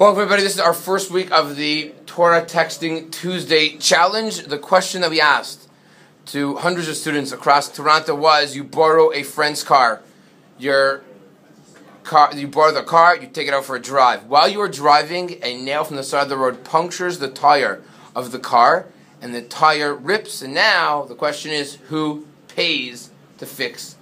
Well, everybody, this is our first week of the Torah Texting Tuesday Challenge. The question that we asked to hundreds of students across Toronto was, you borrow a friend's car. You borrow the car, you take it out for a drive. While you are driving, a nail from the side of the road punctures the tire of the car, and the tire rips, and now the question is, who pays to fix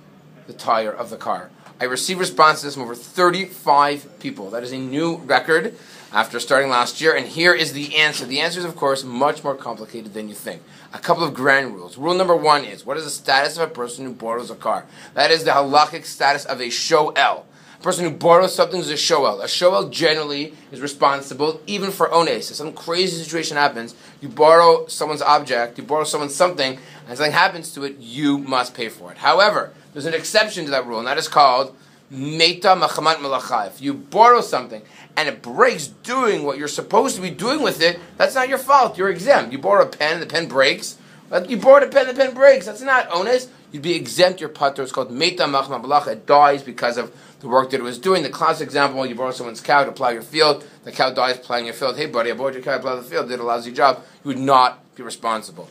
the tire of the car? I received responses from over 35 people. That is a new record after starting last year, and here is the answer. The answer is, of course, much more complicated than you think. A couple of grand rules. Rule number one is, what is the status of a person who borrows a car? That is the halachic status of a shoel. A person who borrows something is a shoel. A shoel generally is responsible even for ones. If some crazy situation happens, you borrow someone's object, you borrow someone's something, and something happens to it, you must pay for it. However, there's an exception to that rule, and that is called Meta Machamat Malacha. If you borrow something and it breaks doing what you're supposed to be doing with it, that's not your fault. You're exempt. You borrow a pen and the pen breaks. You borrowed a pen and the pen breaks. That's not onus. You'd be exempt. Your patur. It's called Meta Machamat Malacha. It dies because of the work that it was doing. The classic example, you borrow someone's cow to plow your field. The cow dies plowing your field. Hey buddy, I borrowed your cow to plow the field. Did a lousy job. You would not be responsible.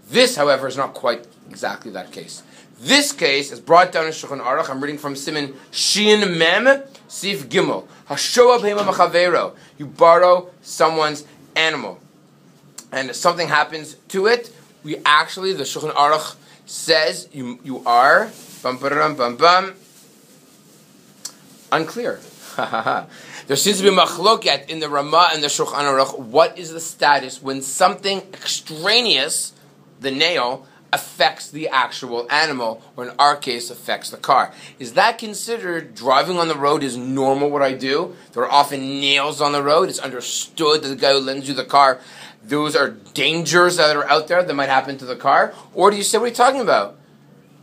This, however, is not quite exactly that case. This case is brought down in Shulchan Aruch. I'm reading from Siman Shin Mem Sif Gimel. Hashoah b'hema machavero. You borrow someone's animal, and if something happens to it, the Shulchan Aruch says you are unclear. There seems to be a machloket in the Ramah and the Shulchan Aruch. What is the status when something extraneous, the nail, affects the actual animal, or in our case, affects the car? Is that considered driving on the road is normal what I do? There are often nails on the road. It's understood that the guy who lends you the car, those are dangers that are out there that might happen to the car? Or do you say, what are you talking about?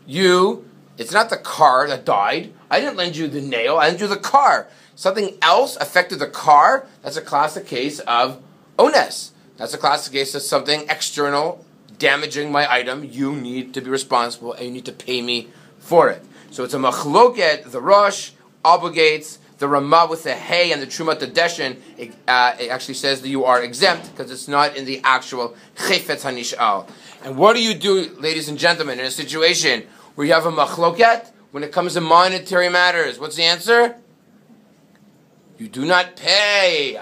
It's not the car that died. I didn't lend you the nail. I lent you the car. Something else affected the car. That's a classic case of ones. That's a classic case of something external damaging my item. You need to be responsible, and you need to pay me for it. So it's a machloket. The Rosh obligates. The Ramah with the hay and the Trumat Deshen, it actually says that you are exempt because it's not in the actual chifetz hanishal. And what do you do, ladies and gentlemen, in a situation where you have a machloket when it comes to monetary matters? What's the answer? You do not pay. You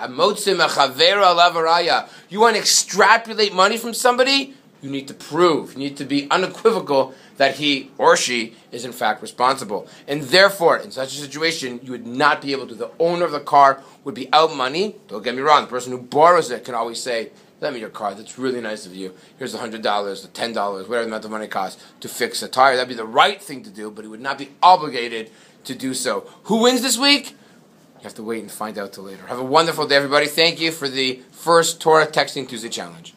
want to extrapolate money from somebody? You need to prove, you need to be unequivocal that he or she is in fact responsible. And therefore, in such a situation, you would not be able to. The owner of the car would be out money. Don't get me wrong, the person who borrows it can always say, lend me your car, that's really nice of you. Here's $100, the $10, whatever the amount of money costs to fix a tire. That'd be the right thing to do, but he would not be obligated to do so. Who wins this week? You have to wait and find out till later. Have a wonderful day, everybody. Thank you for the first Torah Texting Tuesday Challenge.